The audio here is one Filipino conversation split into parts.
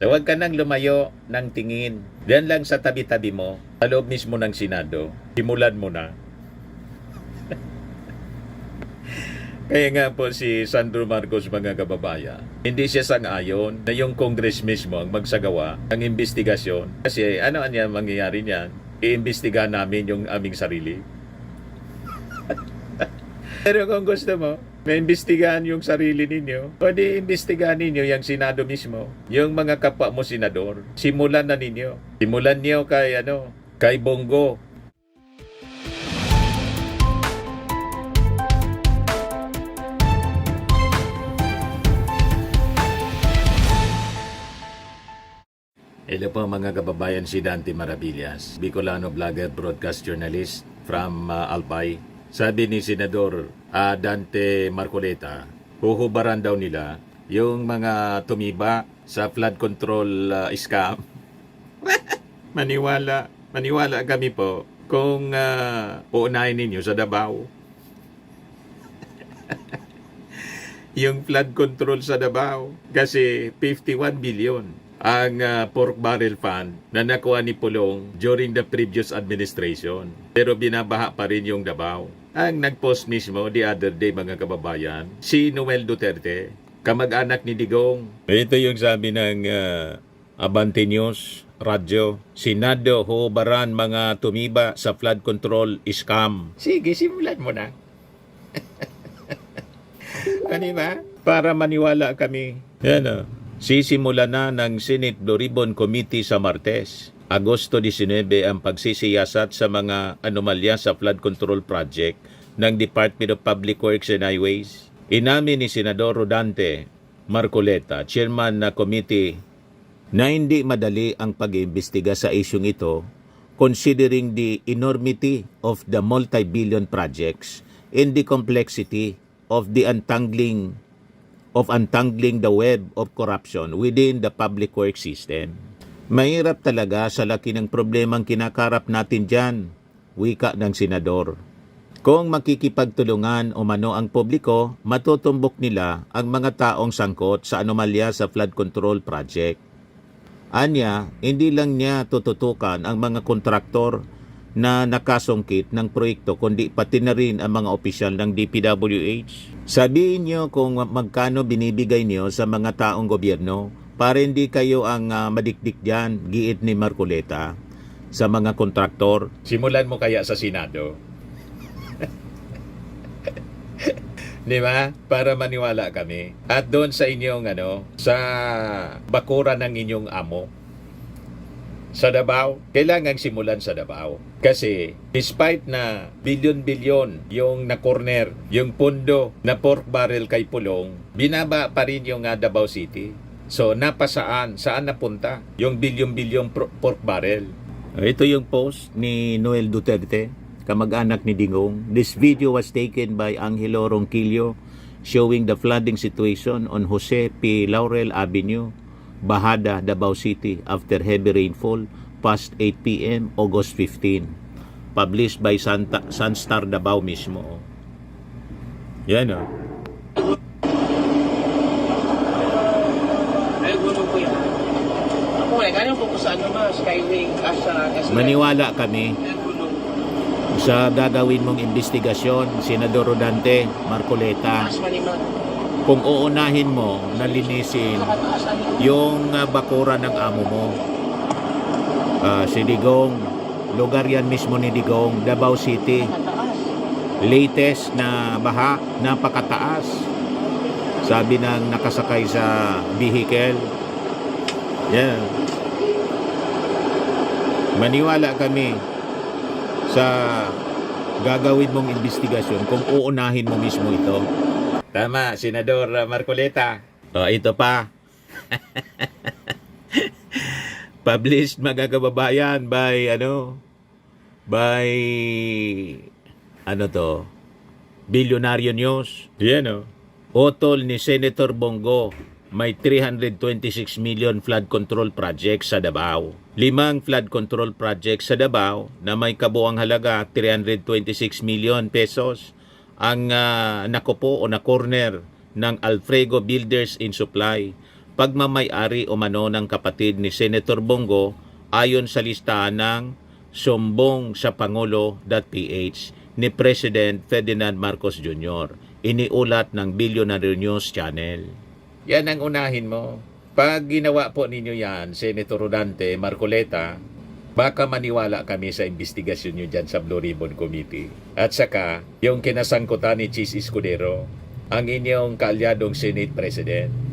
Huwag ka nang lumayo ng tingin. Diyan lang sa tabi-tabi mo, sa loob mismo ng Senado, simulan mo na. Kaya nga po si Sandro Marcos, mga kababayan, hindi siya sang-ayon na yung Congress mismo ang magsagawa ng investigasyon. Kasi ano niya mangyayari niyan? Iimbestigahan namin yung aming sarili. Pero kung gusto mo, maimbestigahan yung sarili ninyo, o di imbestigahan ninyo yung Senado mismo. Yung mga kapwa mo senador, simulan na ninyo. Simulan niyo kay Bongo. Hello po mga kababayan, si Dante Maravillas, Bicolano vlogger, broadcast journalist from Albay. Sabi ni Senador Dante Marcoleta, huhubaran daw nila yung mga tumiba sa flood control scam. Maniwala kami po kung uunahin ninyo sa Davao. Yung flood control sa Davao kasi 51 billion ang pork barrel fund na nakuha ni Pulong during the previous administration. Pero binabaha pa rin yung Davao. Ang nagpost mismo the other day, mga kababayan, si Noel Duterte, kamag-anak ni Digong. Ito yung sabi ng Abante News Radyo. Senado hubaran mga tumiba sa flood control scam. Sige, simulan mo na. Ano ba? Para maniwala kami. Yan. Sisimula na ng Senate Blue Ribbon Committee sa Martes. Agosto 19 ang pagsisiyasat sa mga anomalya sa flood control project ng Department of Public Works and Highways. Inamin ni Senador Rodante Marcoleta, chairman na committee, na hindi madali ang pag-iimbestiga sa isyung ito considering the enormity of the multi-billion projects and the complexity of untangling the web of corruption within the public works system. Mahirap talaga sa laki ng problemang kinakarap natin dyan, wika ng senador. Kung makikipagtulungan o mano ang publiko, matutumbok nila ang mga taong sangkot sa anomalya sa flood control project. Anya, hindi lang niya tututukan ang mga kontraktor na nakasungkit ng proyekto kundi pati na rin ang mga opisyal ng DPWH. Sabihin niyo kung magkano binibigay niyo sa mga taong gobyerno para hindi kayo ang madikdik dyan, giit ni Marcoleta, sa mga kontraktor. Simulan mo kaya sa Senado. Di ba? Para maniwala kami. At doon sa inyong sa bakuran ng inyong amo. Sa Davao, kailangang simulan sa Davao. Kasi despite na bilyon-bilyon yung na-corner, yung pondo na pork barrel kay Pulong, binaba pa rin yung Davao City. So napasaan? Saan napunta yung bilyon-bilyon pork barrel? Ito yung post ni Noel Duterte, kamag-anak ni Digong. This video was taken by Angelo Ronquillo showing the flooding situation on Jose P. Laurel Avenue, Bahada, Davao City after heavy rainfall past 8 p.m. August 15. Published by Sunstar Davao mismo. Yan Ay, gulo po yan. Ako ganyan po sa Skyway, Maniwala kami sa gagawin mong investigasyon, Senador Rodante Marcoleta. Kung uunahin mo na linisin yung bakura ng amo mo, si Digong, lugar yan mismo ni Digong, Davao City, latest na baha, napakataas, sabi ng nakasakay sa vehicle. Yeah. Maniwala kami sa gagawin mong investigasyon kung uunahin mo mismo ito. Tama, Senador Marcoleta. Ito pa. Published, mga kababayan, by Billionario News. Yan Otol ni Senator Bongo, may 326 million flood control projects sa Davao. 5 flood control projects sa Davao na may kabuang halaga 326 million pesos ang nakupo o na-corner ng Alfrego Builders in Supply pagmamay-ari umano ng kapatid ni Senator Bongo ayon sa listahan ng Sumbong sa Pangulo.ph ni President Ferdinand Marcos Jr. Iniulat ng Billionaire News Channel. Yan ang unahin mo. Pag ginawa po ninyo yan, Senator Rodante, Marcoleta, baka maniwala kami sa investigasyon nyo dyan sa Blue Ribbon Committee. At saka, yung kinasangkutan ni Chis Escudero, ang inyong kaalyadong Senate President.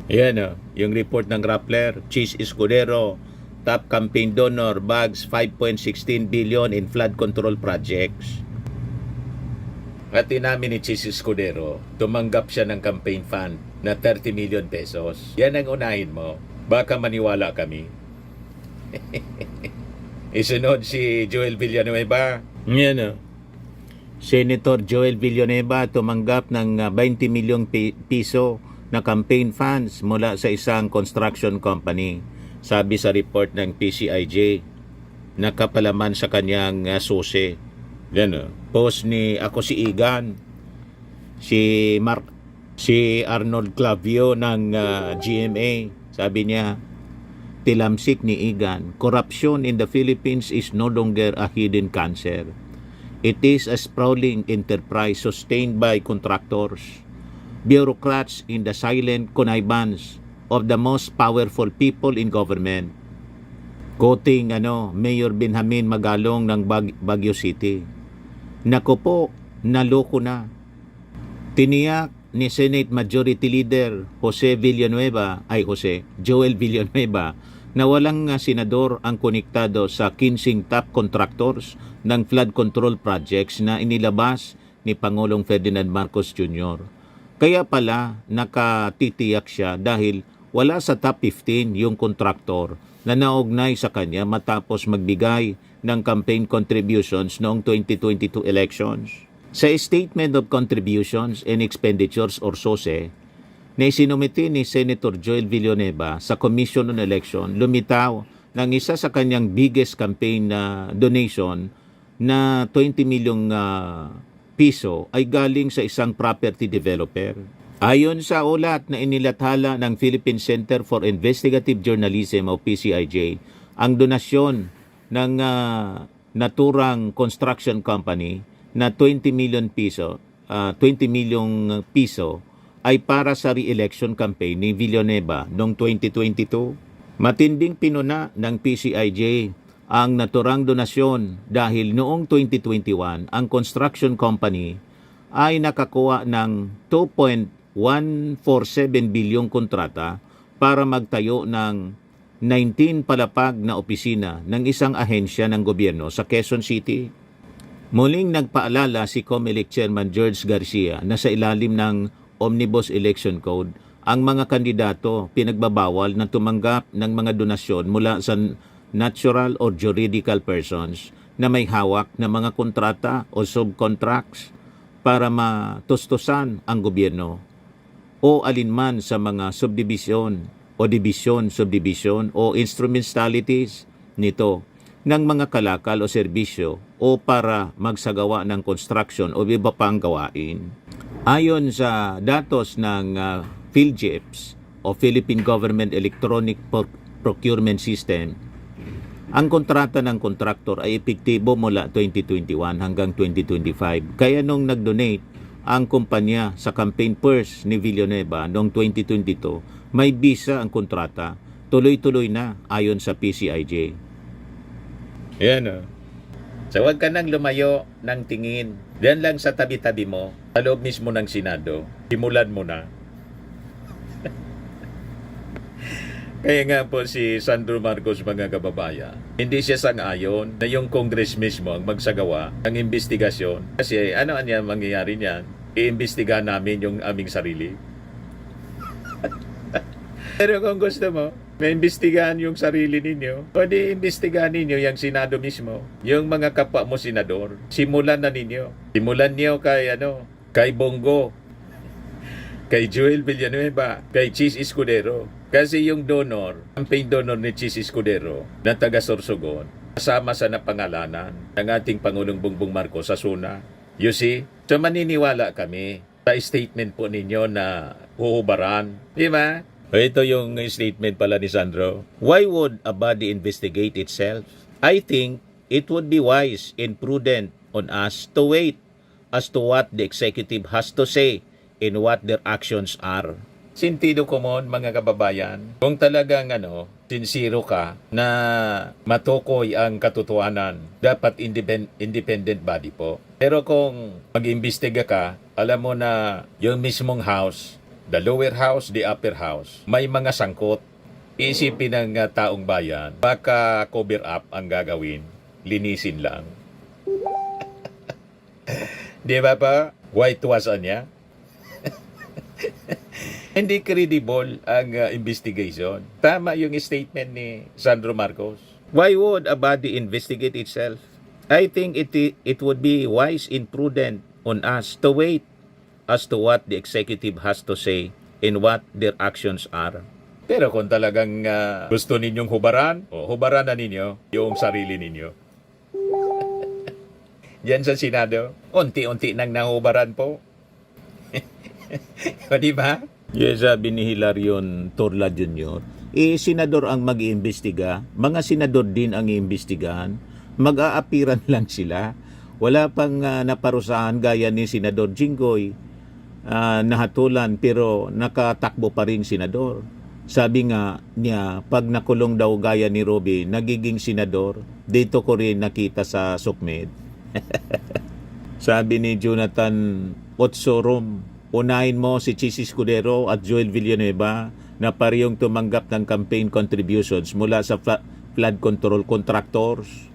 Yan o, yung report ng Rappler, Chis Escudero, top campaign donor, bags 5.16 billion in flood control projects. At inamin ni Chis Escudero, tumanggap siya ng campaign fund na 30 million pesos. Yan ang unahin mo. Baka maniwala kami. Isunod si Joel Villanueva. Yan o. Senator Joel Villanueva tumanggap ng 20 milyong piso na campaign funds mula sa isang construction company. Sabi sa report ng PCIJ, nakapalaman sa kanyang susi. Yan o. Post ni Ako si Igan, si Arnold Clavio ng GMA. Sabi niya, tilamsik ni Igan, corruption in the Philippines is no longer a hidden cancer. It is a sprawling enterprise sustained by contractors, bureaucrats in the silent connivance of the most powerful people in government. Quoting Mayor Benjamin Magalong ng Baguio City. Naku po, naloko na. Tiniyak ni Senate Majority Leader Joel Villanueva na walang senador ang konektado sa 15 top contractors ng flood control projects na inilabas ni Pangulong Ferdinand Marcos Jr. Kaya pala nakatitiyak siya dahil wala sa top 15 yung kontraktor na naugnay sa kanya matapos magbigay ng campaign contributions noong 2022 elections. Sa Statement of Contributions and Expenditures or SOSE, na isinumiti ni Senator Joel Villanueva sa Commission on Election, lumitaw ng isa sa kanyang biggest campaign donation na 20 milyong piso ay galing sa isang property developer. Ayon sa ulat na inilathala ng Philippine Center for Investigative Journalism o PCIJ, ang donasyon ng naturang construction company na 20 milyong piso ay para sa re-election campaign ni Villanueva noong 2022. Matinding pinuna ng PCIJ ang naturang donasyon dahil noong 2021 ang construction company ay nakakuha ng 2.147 bilyong kontrata para magtayo ng 19 palapag na opisina ng isang ahensya ng gobyerno sa Quezon City. Muling nagpaalala si COMELEC Chairman George Garcia na sa ilalim ng Omnibus Election Code, ang mga kandidato pinagbabawal na tumanggap ng mga donasyon mula sa natural or juridical persons na may hawak na mga kontrata o subcontracts para matustusan ang gobyerno o alinman sa mga subdivision o subdivision o instrumentalities nito ng mga kalakal o serbisyo o para magsagawa ng construction o iba pang gawain. Ayon sa datos ng PhilGEPS o Philippine Government Electronic Procurement System, ang kontrata ng kontraktor ay epektibo mula 2021 hanggang 2025. Kaya nung nag-donate ang kumpanya sa campaign purse ni Villanueva noong 2022, may bisa ang kontrata. Tuloy-tuloy na ayon sa PCIJ. Yan o. So huwag ka nang lumayo ng tingin. Diyan lang sa tabi-tabi mo, sa loob mismo ng Senado, simulan mo na. Kaya nga po si Sandro Marcos, mga kababayan, hindi siya sang-ayon na yung Congress mismo ang magsagawa ng investigasyon. Kasi ano ang mangyayari niyan? Iimbestigahan namin yung aming sarili. Pero kung gusto mo, maimbestigahan yung sarili ninyo, o di imbestigahan ninyo yung Senado mismo. Yung mga kapwa mo senador, simulan na ninyo. Simulan niyo kay Bongo, kay Joel Villanueva, kay Chis Escudero. Kasi yung campaign donor ni Chis Escudero na taga Sorsogon, kasama sa napangalanan ng ating Pangulong Bongbong Marcos sa SUNA. You see? So maniniwala kami sa statement po ninyo na huhubaran. Di ba? Ito yung statement pala ni Sandro. Why would a body investigate itself? I think it would be wise and prudent on us to wait as to what the executive has to say and what their actions are. Sentido komon, mga kababayan. Kung talagang sincero ka na matukoy ang katotohanan, dapat independent body po. Pero kung mag-imbestiga ka, alam mo na yung mismong house, the lower house, the upper house, may mga sangkot. Isipin ng taong bayan, baka cover up ang gagawin, linisin lang. Di ba pa? Whitewashan niya? Hindi credible ang investigation. Tama yung statement ni Sandro Marcos. Why would a body investigate itself? I think it would be wise and prudent on us to wait as to what the executive has to say and what their actions are. Pero kung talagang gusto ninyong hubaran, hubaran na ninyo yung sarili ninyo. Diyan sa Senado, unti-unti nang nahubaran po. O diba? Yes, sabi ni Hilarion Torla Jr., senador ang mag-iimbestiga, mga senador din ang iimbestigahan, mag-aapiran lang sila. Wala pang naparusahan gaya ni Senador Jinggoy, nahatulan pero nakatakbo pa rin senador. Sabi nga niya, pag nakulong daw gaya ni Robby, nagiging senador. Dito ko rin nakita sa Sukmed. Sabi ni Jonathan Otsorom, unahin mo si Chis Escudero at Joel Villanueva na parehong tumanggap ng campaign contributions mula sa flood control contractors.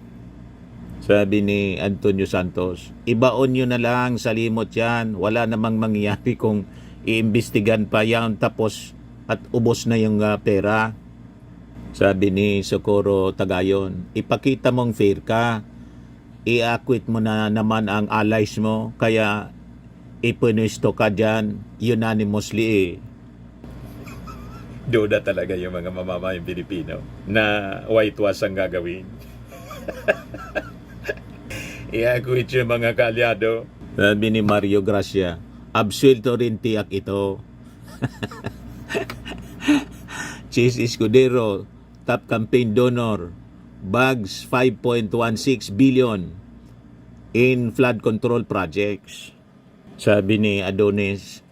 Sabi ni Antonio Santos, ibaon nyo na lang sa limot yan. Wala namang mangyayari kung iimbestigan pa yan tapos at ubos na yung pera. Sabi ni Socorro Tagayon, ipakita mong fair ka. I-acquit mo na naman ang allies mo kaya ipunusto ka dyan unanimously. Duda talaga yung mga mamamayang Pilipino na whitewash ang gagawin. I-acquit yung mga kalyado. Sabi ni Mario Gracia, absuelto rin tiyak ito. Chis Escudero, top campaign donor, bags 5.16 billion in flood control projects. Sabi ni Adonis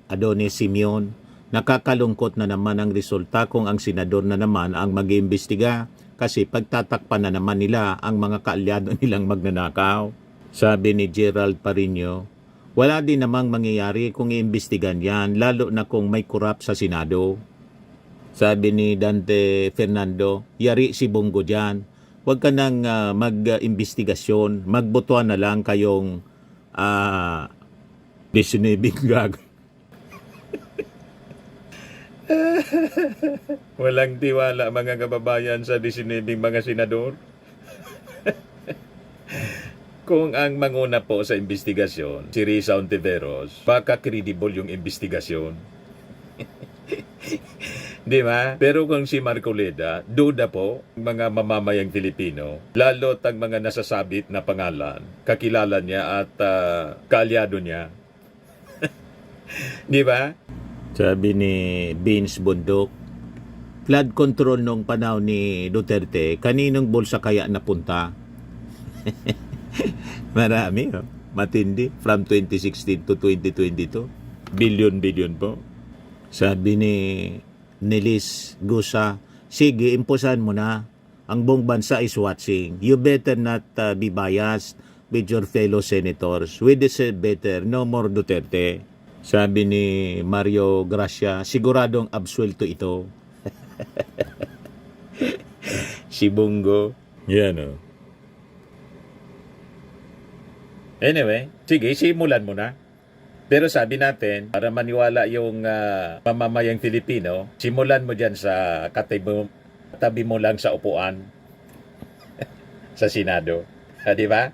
Simeon, nakakalungkot na naman ang resulta kung ang senador na naman ang mag-iimbestiga kasi pagtatakpan na naman nila ang mga kaalyado nilang magnanakaw. Sabi ni Gerald Parino, wala din namang mangyayari kung iimbestigan yan, lalo na kung may korap sa Senado. Sabi ni Dante Fernando, yari si Bongo dyan. Huwag ka nang mag-imbestigasyon, magbotohan na lang kayong 19 gag. Walang tiwala mga kababayan sa 19 mga senador. Kung ang manguna po sa investigasyon, si Risa Ontiveros, baka credible yung investigasyon. Di ba? Pero kung si Marcoleta, duda po mga mamamayang Filipino, lalo tang mga nasasabit na pangalan, kakilala niya at kaalyado niya. Di ba? Sabi ni Vince Bundok, flood control nung panahon ni Duterte, kaninong bulsa kaya napunta? Marami, matindi. From 2016 to 2022. Billion po. Sabi ni Nelis Gusa, sige, imposan mo na. Ang buong bansa is watching. You better not be biased with your fellow senators. We deserve better. No more Duterte. Sabi ni Mario Gracia, siguradong absuelto ito. Si Bongo. Yan o. Anyway, sige, simulan mo na. Pero sabi natin, para maniwala yung mamamayang Filipino, simulan mo dyan sa tabi mo lang sa upuan sa Senado. Di ba?